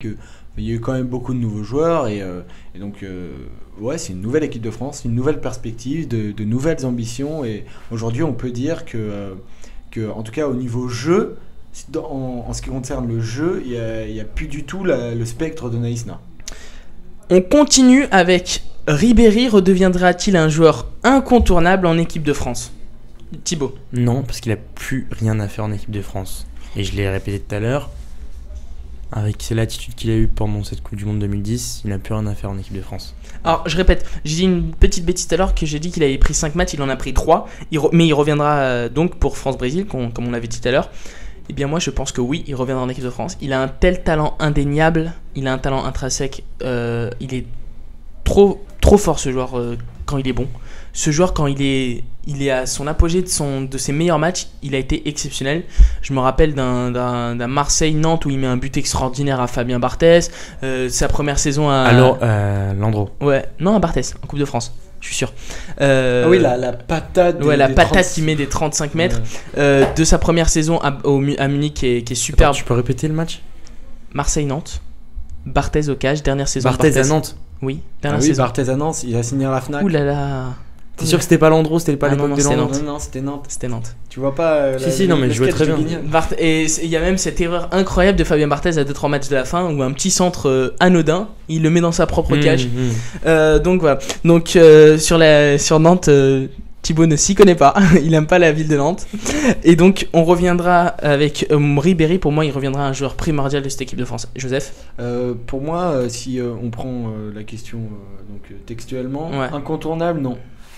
que il y a eu quand même beaucoup de nouveaux joueurs et donc ouais, c'est une nouvelle équipe de France, une nouvelle perspective, de nouvelles ambitions et aujourd'hui on peut dire que en tout cas au niveau jeu, en ce qui concerne le jeu, il y a plus du tout le spectre de Naïsna. On continue avec Ribéry redeviendra-t-il un joueur incontournable en équipe de France? Thibaut. Non, parce qu'il a plus rien à faire en équipe de France. Et je l'ai répété tout à l'heure, avec l'attitude qu'il a eue pendant cette Coupe du Monde 2010, il n'a plus rien à faire en équipe de France. Alors, je répète, j'ai dit une petite bêtise tout à l'heure que j'ai dit qu'il avait pris 5 matchs, il en a pris 3, mais il reviendra donc pour France-Brésil, comme on l'avait dit tout à l'heure. Eh bien moi je pense que oui, il reviendra en équipe de France. Il a un tel talent indéniable, il a un talent intrinsèque, il est trop fort ce joueur quand il est bon. Ce joueur quand il est à son apogée de ses meilleurs matchs, il a été exceptionnel. Je me rappelle d'un Marseille-Nantes où il met un but extraordinaire à Fabien Barthez, sa première saison à... Alors, Landreau. Ouais, non à Barthez, en Coupe de France. Je suis sûr. Ah oui, la patate. Ouais, la patate qui met des 35 mètres. De sa première saison à Munich qui est superbe. Attends, tu peux répéter le match? Marseille-Nantes. Barthez au cage, dernière saison. Barthez à Nantes. Oui, dernière saison. Barthez à Nantes, il a signé à la Fnac. Ouh là là. T'es sûr que c'était pas Landreau, c'était pas l'époque de c'était Landreau? Non, c'était Nantes. C'était Nantes. Tu vois pas non, mais je jouais très bien. Et il y a même cette erreur incroyable de Fabien Barthez à 2-3 matchs de la fin où un petit centre anodin, il le met dans sa propre cage. Donc voilà. Donc sur Nantes, Thibaut ne s'y connaît pas. Il aime pas la ville de Nantes. Et donc on reviendra avec Ribéry. Pour moi, il reviendra un joueur primordial de cette équipe de France. Joseph? Pour moi, si on prend la question textuellement, ouais. Incontournable, non.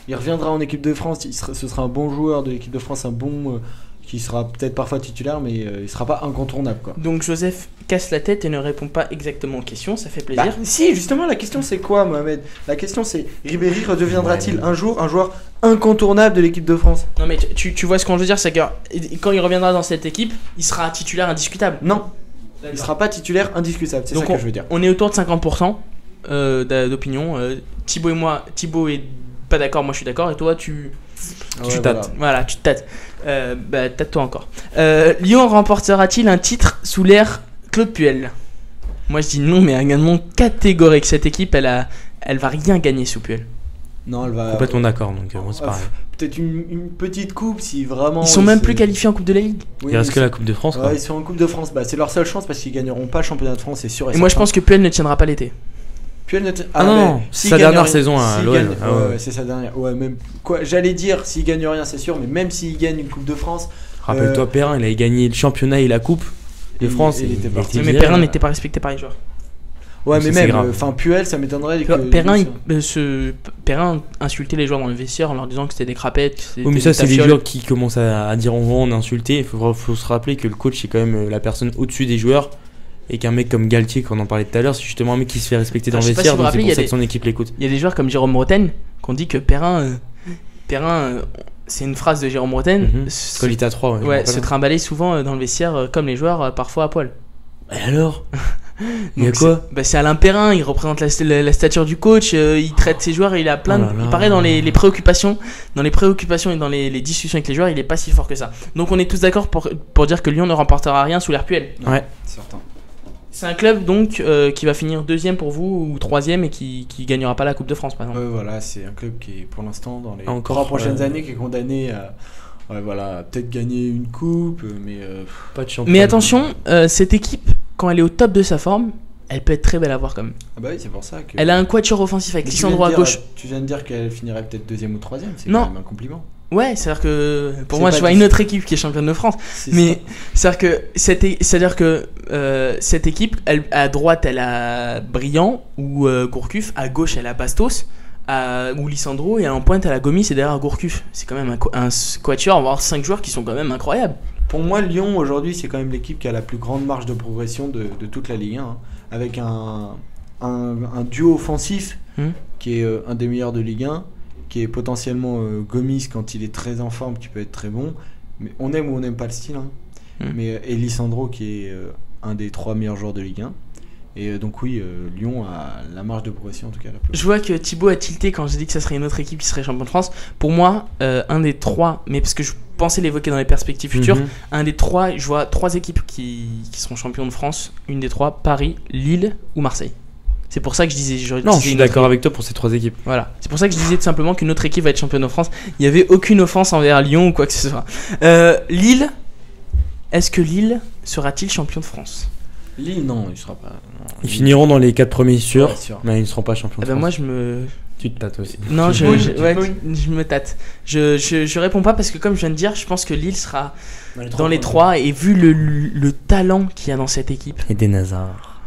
Il reviendra en équipe de France, ce sera un bon joueur de l'équipe de France, un bon qui sera peut-être parfois titulaire, mais il sera pas incontournable, quoi. Donc Joseph casse la tête et ne répond pas exactement aux questions, ça fait plaisir. Si, justement, la question c'est quoi, Mohamed? La question c'est, Ribéry redeviendra-t-il un jour un joueur incontournable de l'équipe de France? Non mais tu vois ce qu'on veut dire, c'est que quand il reviendra dans cette équipe, il sera titulaire indiscutable. Non, il sera pas titulaire indiscutable, c'est ça que je veux dire. On est autour de 50% d'opinion. Thibaut est pas d'accord, moi je suis d'accord, et toi tu tâtes. Voilà, tu te tâtes. Tâte-toi encore. Lyon remportera-t-il un titre sous l'ère Claude Puel? Moi je dis non, mais un gagnant catégorique. Cette équipe, elle va rien gagner sous Puel. Non, elle va. Complètement d'accord, donc c'est pareil. Peut-être une petite coupe si vraiment. Ils sont même plus qualifiés en Coupe de la Ligue. Oui, il reste que la Coupe de France. Ouais, ils sont en Coupe de France. C'est leur seule chance parce qu'ils gagneront pas le championnat de France, c'est sûr. Et moi je pense que Puel ne tiendra pas l'été. Non, c'est sa dernière saison à l'OL. Ouais, c'est sa dernière. Ouais, même quoi, j'allais dire s'il gagne rien, c'est sûr, mais même s'il gagne une Coupe de France. Rappelle-toi, Perrin, il avait gagné le championnat et la Coupe de France. Il était parti. Mais Perrin n'était pas respecté par les joueurs. Ouais, mais même, Puel, ça m'étonnerait que. Perrin insultait les joueurs dans le vestiaire en leur disant que c'était des crapettes. Oui, mais ça, c'est les joueurs qui commencent à dire en gros, on a insulté. Il faut se rappeler que le coach est quand même la personne au-dessus des joueurs. Et qu'un mec comme Galtier, qu'on en parlait tout à l'heure, c'est justement un mec qui se fait respecter dans le vestiaire, donc c'est pour ça que son équipe l'écoute. Il y a des joueurs comme Jérôme Bretagne qui ont dit que Perrin, c'est une phrase de Jérôme Bretagne. Quand il était à 3, ouais, se trimballer souvent dans le vestiaire comme les joueurs, parfois à poil. Et alors? Il y a quoi? C'est Alain Perrin, il représente la stature du coach, il traite ses joueurs, il a plein il paraît dans les préoccupations, et dans les discussions avec les joueurs, il est pas si fort que ça. Donc on est tous d'accord pour dire que Lyon ne remportera rien sous l'ère Puel. Ouais, certain. C'est un club donc qui va finir deuxième pour vous ou troisième et qui gagnera pas la Coupe de France par exemple. Voilà, c'est un club qui est pour l'instant dans les 3 prochaines années qui est condamné à peut-être gagner une coupe, mais pas de champion. Mais attention, cette équipe quand elle est au top de sa forme, elle peut être très belle à voir quand même. Ah bah oui, c'est pour ça que. Elle a un quatuor offensif avec Lisandro à gauche. Tu viens de dire qu'elle finirait peut-être deuxième ou troisième, c'est quand même un compliment. Ouais, c'est-à-dire que pour moi, je vois une autre équipe qui est championne de France. Mais c'est-à-dire que cette équipe, à droite, elle a Briand ou Gourcuff, à gauche, elle a Bastos, ou Lisandro, et en pointe, elle a Gomis et derrière Gourcuff. C'est quand même un quatuor, voire 5 joueurs qui sont quand même incroyables. Pour moi, Lyon aujourd'hui, c'est quand même l'équipe qui a la plus grande marge de progression de toute la Ligue 1, hein, avec un duo offensif qui est un des meilleurs de Ligue 1. Qui est potentiellement Gomis quand il est très en forme, qui peut être très bon. Mais on aime ou on n'aime pas le style. Hein. Mais et Lisandro qui est un des 3 meilleurs joueurs de Ligue 1. Et donc oui, Lyon a la marge de progression en tout cas. Je vois que Thibaut a tilté quand j'ai dit que ça serait une autre équipe qui serait champion de France. Pour moi, un des trois, mais parce que je pensais l'évoquer dans les perspectives futures, un des trois, je vois 3 équipes qui seront champions de France. Une des 3, Paris, Lille ou Marseille. C'est pour ça que je disais. Non, je suis d'accord avec toi pour ces 3 équipes. Voilà, c'est pour ça que je disais tout simplement qu'une autre équipe va être championne de France. Il n'y avait aucune offense envers Lyon ou quoi que ce soit. Lille, est-ce que Lille sera-t-il champion de France ? Lille, non, il sera pas. Non, ils finiront dans les 4 premiers sûrs, ouais, sûr. Mais ils ne seront pas champions de France. Moi, je me. Tu te tâtes aussi. Non, je me tâte. Je réponds pas parce que, comme je viens de dire, je pense que Lille sera dans les 3. Et vu le talent qu'il y a dans cette équipe. Et des Nazars.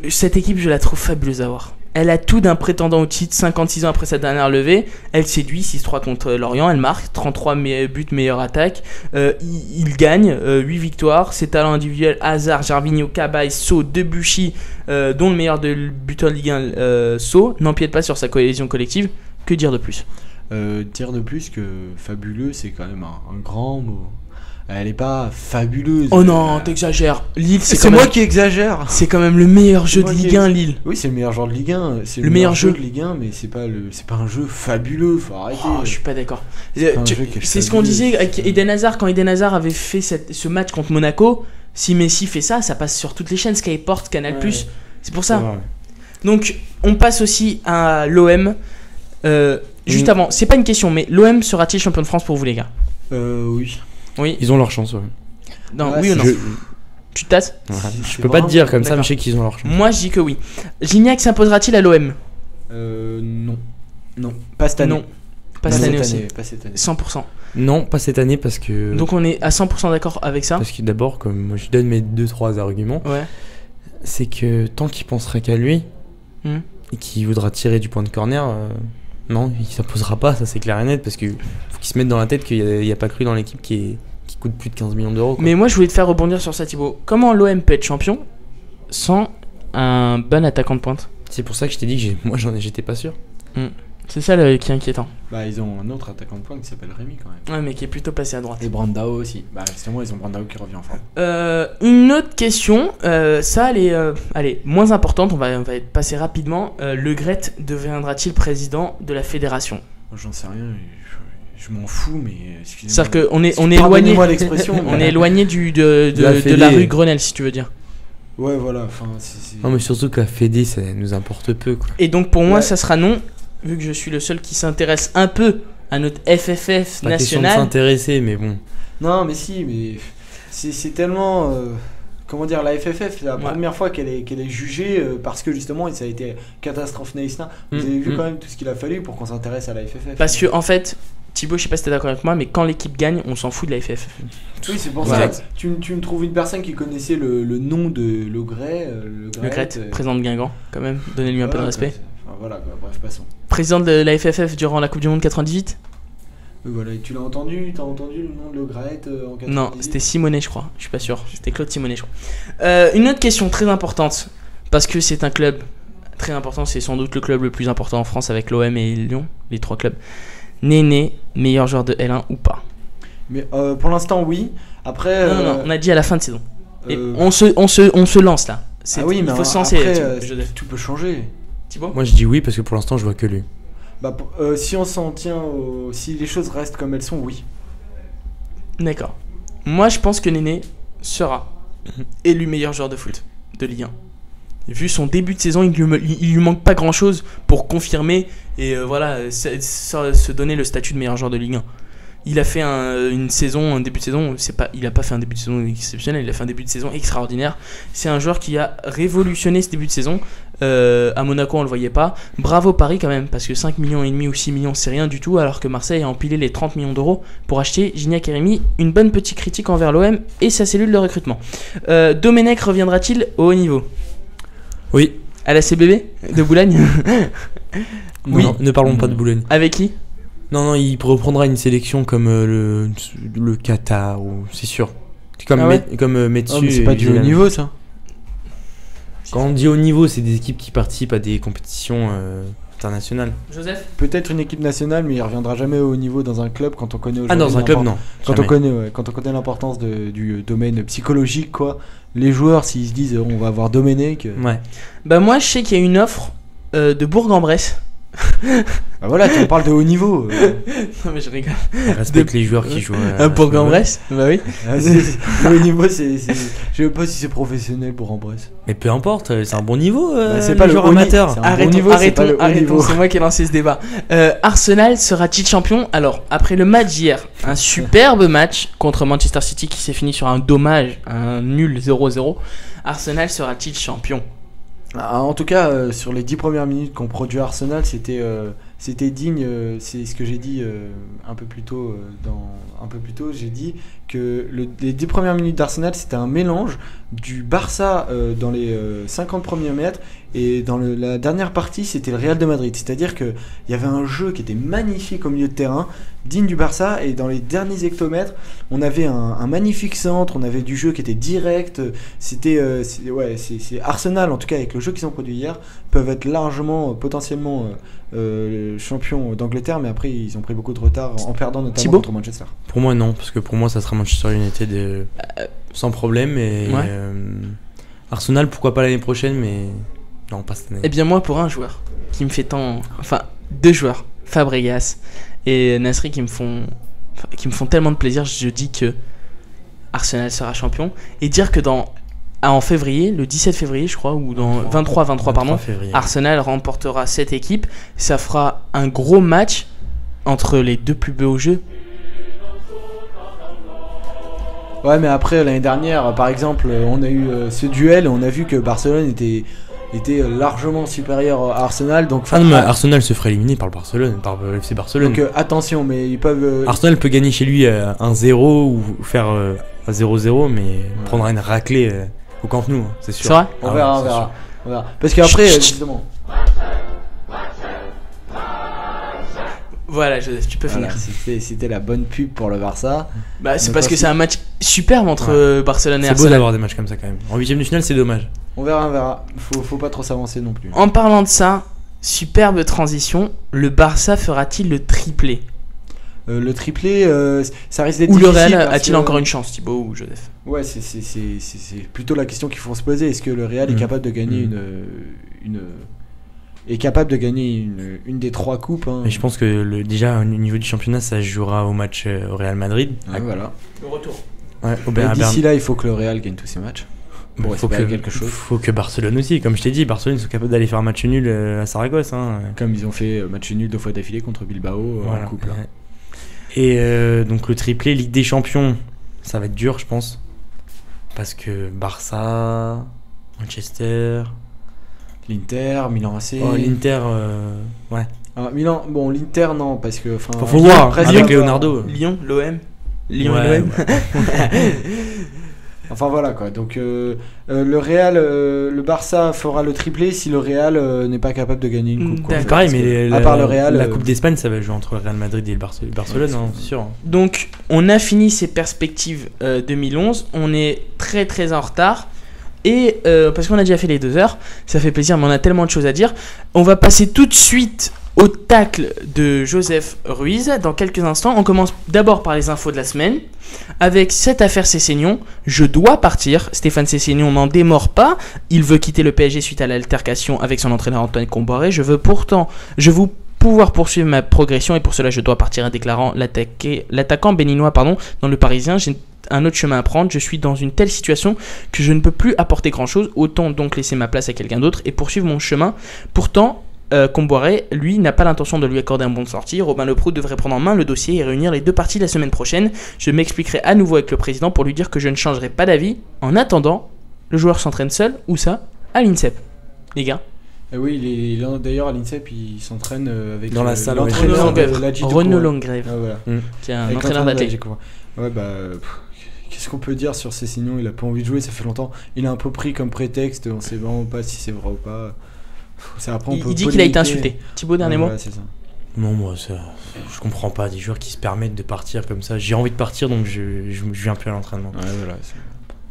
Cette équipe, je la trouve fabuleuse à voir. Elle a tout d'un prétendant au titre, 56 ans après sa dernière levée. Elle séduit, 6-3 contre Lorient, elle marque, 33 buts, meilleure attaque. Il gagne, 8 victoires. Ses talents individuels, Hazard, Gervinho, Cabaye, So, Debuchy, dont le meilleur buteur de Ligue 1, So, n'empiète pas sur sa cohésion collective. Que dire de plus ? Dire de plus que fabuleux, c'est quand même un grand mot. Elle est pas fabuleuse. Oh non, t'exagères. Lille, c'est moi qui exagère. C'est quand même le meilleur jeu de Ligue 1, Lille. Oui, c'est le meilleur joueur de Ligue 1. C'est le meilleur jeu de Ligue 1, mais c'est pas un jeu fabuleux. Faut arrêter. Oh, je suis pas d'accord. C'est ce qu'on disait avec Eden Hazard quand Eden Hazard avait fait ce match contre Monaco. Si Messi fait ça, ça passe sur toutes les chaînes, Sky Sport, Canal+. Ouais. C'est pour ça. Donc, on passe aussi à l'OM. Juste avant, c'est pas une question, mais l'OM sera-t-il champion de France pour vous, les gars ? Oui. Oui. Ils ont leur chance, ouais. Non, oui ou non Tu te tasses ? Je peux pas te dire comme ça, mais je sais qu'ils ont leur chance. Moi, je dis que oui. Gignac s'imposera-t-il à l'OM ? Non. Non. Pas cette année. Non. Pas cette année aussi. Pas cette année. 100%. Non, pas cette année parce que. Donc on est à 100% d'accord avec ça ? Parce que d'abord, comme moi je donne mes 2-3 arguments, c'est que tant qu'il pensera qu'à lui et qu'il voudra tirer du point de corner. Non, il s'imposera pas, ça c'est clair et net, parce qu'il faut qu'il se mette dans la tête qu'il n'y a pas cru dans l'équipe qui coûte plus de 15 millions d'euros. Quoi. Mais moi je voulais te faire rebondir sur ça, Thibaut. Comment l'OM peut être champion sans un bon attaquant de pointe ? C'est pour ça que je t'ai dit que j'étais pas sûr. C'est ça qui est inquiétant. Bah ils ont un autre attaquant de pointe qui s'appelle Rémi quand même. Ouais, mais qui est plutôt passé à droite. Et Brandao aussi. Bah justement ils ont Brandao qui revient en forme. Une autre question, ça elle est moins importante, on va passer rapidement. Le Gret deviendra-t-il président de la fédération ? J'en sais rien, je m'en fous, mais excusez-moi. C'est-à-dire qu'on est éloigné. l'expression. On est éloigné de la rue Grenelle, si tu veux dire. Ouais, voilà. Enfin, non, mais surtout que la Fédé, ça nous importe peu, quoi. Et donc pour moi, ça sera non, vu que je suis le seul qui s'intéresse un peu à notre FFF pas national. Question de s'intéresser, mais bon. Non, mais si, mais c'est tellement. Comment dire, la FFF, c'est la première fois qu'elle est jugée parce que justement, ça a été catastrophe naïstin. Vous avez vu quand même tout ce qu'il a fallu pour qu'on s'intéresse à la FFF. Parce que en fait. Thibaut, je sais pas si t'es d'accord avec moi, mais quand l'équipe gagne, on s'en fout de la FFF. Oui, c'est pour ça. Tu me trouves une personne qui connaissait le nom de Le Gret, président de Guingamp, quand même. Donnez-lui un peu de respect. Enfin, voilà, bref, passons. Président de la FFF durant la Coupe du Monde 98 ? Voilà, et tu l'as entendu ? T'as entendu le nom de Le Gret en 98 ? Non, c'était Simonet, je crois. Je suis pas sûr. C'était Claude Simonet, je crois. Une autre question très importante, parce que c'est un club très important, c'est sans doute le club le plus important en France avec l'OM et Lyon, les 3 clubs. Néné, meilleur joueur de L1 ou pas ? Mais pour l'instant, oui. Après. Non, on a dit à la fin de saison. Et on se lance là. Oui, mais il faut se lancer. Tout peut changer. Thibaut ? Moi je dis oui parce que pour l'instant je vois que lui. Bah, si on s'en tient si les choses restent comme elles sont, oui. D'accord. Moi je pense que Néné sera élu meilleur joueur de foot de Ligue 1. Vu son début de saison, il lui manque pas grand chose pour confirmer et se donner le statut de meilleur joueur de Ligue 1. Il a fait un début de saison, il a pas fait un début de saison exceptionnel, il a fait un début de saison extraordinaire. C'est un joueur qui a révolutionné ce début de saison. À Monaco, on le voyait pas. Bravo Paris quand même, parce que 5,5 millions ou 6 millions, c'est rien du tout, alors que Marseille a empilé les 30 millions d'euros pour acheter Gignac et Rémi. Une bonne petite critique envers l'OM et sa cellule de recrutement. Domenech reviendra-t-il au haut niveau ? Oui. À la CBB de Boulogne. Oui. Non, ne parlons pas de Boulogne. Avec qui ? Non, il reprendra une sélection comme le Qatar, ou c'est sûr. Comme Metsu. Oh, mais c'est pas du haut niveau ça. Quand on dit haut niveau, c'est des équipes qui participent à des compétitions international. Joseph ? Peut-être une équipe nationale, mais il reviendra jamais au haut niveau dans un club quand on connaît Ah, dans un club, non. Quand on connaît l'importance du domaine psychologique, quoi. Les joueurs, s'ils se disent on va avoir Domenech. Ouais. Bah, moi, je sais qu'il y a une offre de Bourg-en-Bresse. Bah voilà, tu me parles de haut niveau. Non, mais je rigole. Respecte les joueurs qui jouent. Bourg-en-Bresse ? Bah oui. Le haut niveau, je sais pas si c'est professionnel Bourg-en-Bresse. Mais peu importe, c'est un bon niveau. C'est pas le joueur haut amateur. c'est un bon niveau, c'est pas le haut niveau. C'est moi qui ai lancé ce débat. Arsenal sera-t-il champion ? Alors, après le match d'hier, un superbe match contre Manchester City qui s'est fini sur un dommage, un nul 0-0. Arsenal sera-t-il champion ? En tout cas, sur les 10 premières minutes qu'ont produit Arsenal, c'était digne. C'est ce que j'ai dit un peu plus tôt. J'ai dit que les 10 premières minutes d'Arsenal, c'était un mélange du Barça dans les 50 premiers mètres, et dans la dernière partie, c'était le Real de Madrid. C'est-à-dire qu'il y avait un jeu qui était magnifique au milieu de terrain, digne du Barça, et dans les derniers hectomètres, on avait un magnifique centre, on avait du jeu qui était direct. C'est Arsenal, en tout cas avec le jeu qu'ils ont produit hier, peuvent être largement, potentiellement champions d'Angleterre, mais après ils ont pris beaucoup de retard en perdant notamment contre Manchester. Pour moi non, parce que pour moi ça sera Manchester United sans problème, et Arsenal pourquoi pas l'année prochaine, mais non, pas cette année. Eh bien moi, pour un joueur qui me fait tant... Enfin, 2 joueurs, Fabregas et Nasri, qui me font tellement de plaisir, je dis que Arsenal sera champion. Et dire que en février, le 17 février je crois, ou dans 23 pardon, février. Arsenal remportera cette équipe. Ça fera un gros match entre les deux plus beaux jeux. Ouais, mais après l'année dernière, par exemple, on a eu ce duel, on a vu que Barcelone était largement supérieur à Arsenal. Donc Arsenal se ferait éliminer par le FC Barcelone. Donc attention, mais ils peuvent. Arsenal peut gagner chez lui 1-0 ou faire 0-0, mais prendra une raclée au Camp Nou, c'est sûr. C'est vrai ? On verra. Parce qu'après, justement. Voilà, Joseph, tu peux finir. C'était la bonne pub pour le Barça. Bah, c'est parce que c'est un match superbe entre Barcelone et Arsenal. C'est beau d'avoir des matchs comme ça quand même. En 8ème de finale, c'est dommage. On verra. Faut pas trop s'avancer non plus. En parlant de ça, superbe transition. Le Barça fera-t-il le triplé ? Le triplé, ça risque d'être difficile. Ou le Real a-t-il encore une chance, Thibaut ou Joseph ? Ouais, c'est plutôt la question qu'il faut se poser. Est-ce que le Real est capable de gagner une des 3 coupes, hein. Mais je pense que déjà au niveau du championnat, ça se jouera au match au Real Madrid. Voilà. Le retour. Ouais, d'ici là, il faut que le Real gagne tous ses matchs. Bon, il faut que Barcelone aussi, comme je t'ai dit, Barcelone sont capables d'aller faire un match nul à Saragosse, hein. Comme ils ont fait match nul 2 fois d'affilée contre Bilbao en coupe là. Et donc le triplé Ligue des Champions, ça va être dur, je pense, parce que Barça, Manchester, l'Inter, Milan AC. L'Inter, ouais. Alors, Milan, l'Inter non, parce que faut voir avec Leonardo. L'OM et l'OM. Enfin voilà quoi. Donc le Real, le Barça fera le triplé si le Real n'est pas capable de gagner une coupe. C'est pareil, mais à part le Real, la Coupe d'Espagne, ça va jouer entre le Real Madrid et le Barcelone, hein, c'est sûr. Donc on a fini ces perspectives 2011. On est très très en retard. Et parce qu'on a déjà fait les 2 heures, ça fait plaisir, mais on a tellement de choses à dire. On va passer tout de suite au tacle de Joseph Ruiz dans quelques instants. On commence d'abord par les infos de la semaine avec cette affaire Sessegnon. Je dois partir. Stéphane Sessegnon n'en démord pas. Il veut quitter le PSG suite à l'altercation avec son entraîneur Antoine Comboiré. Je veux pouvoir poursuivre ma progression et pour cela je dois partir, déclarant l'attaquant béninois dans le Parisien. J'ai un autre chemin à prendre, je suis dans une telle situation que je ne peux plus apporter grand chose, autant donc laisser ma place à quelqu'un d'autre et poursuivre mon chemin. Pourtant Comboiré, lui, n'a pas l'intention de lui accorder un bon de sortie. Robin Leproux devrait prendre en main le dossier et réunir les 2 parties la semaine prochaine. Je m'expliquerai à nouveau avec le président pour lui dire que je ne changerai pas d'avis. En attendant, le joueur s'entraîne seul, où ça ? À l'INSEP, les gars. Oui, d'ailleurs à l'INSEP, il s'entraîne avec dans la salle l'entraîneur Renaud Longrève, qui est un entraîneur d'athlète. Ouais, qu'est-ce qu'on peut dire sur Sessegnon ? Il a pas envie de jouer, ça fait longtemps. Il a un peu pris comme prétexte, on sait vraiment pas si c'est vrai ou pas. Il dit qu'il a été insulté. Thibaut, dernier mot ? C'est ça. Non, moi, je comprends pas des joueurs qui se permettent de partir comme ça. J'ai envie de partir, donc je viens plus à l'entraînement. Ouais, voilà,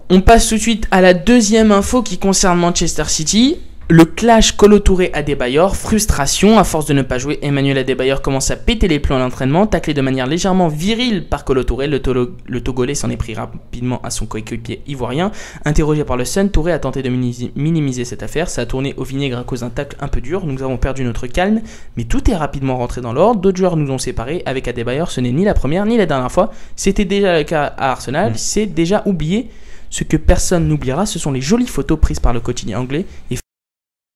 on passe tout de suite à la deuxième info qui concerne Manchester City. Le clash Kolo Touré-Adebayor, frustration, à force de ne pas jouer, Emmanuel Adebayor commence à péter les plombs à l'entraînement, taclé de manière légèrement virile par Kolo Touré, le Togolais s'en est pris rapidement à son coéquipier ivoirien. Interrogé par le Sun, Touré a tenté de minimiser cette affaire, ça a tourné au vinaigre à cause d'un tacle un peu dur, nous avons perdu notre calme, mais tout est rapidement rentré dans l'ordre, d'autres joueurs nous ont séparés, avec Adebayor ce n'est ni la première ni la dernière fois, c'était déjà le cas à Arsenal, c'est déjà oublié. Ce que personne n'oubliera, ce sont les jolies photos prises par le quotidien anglais et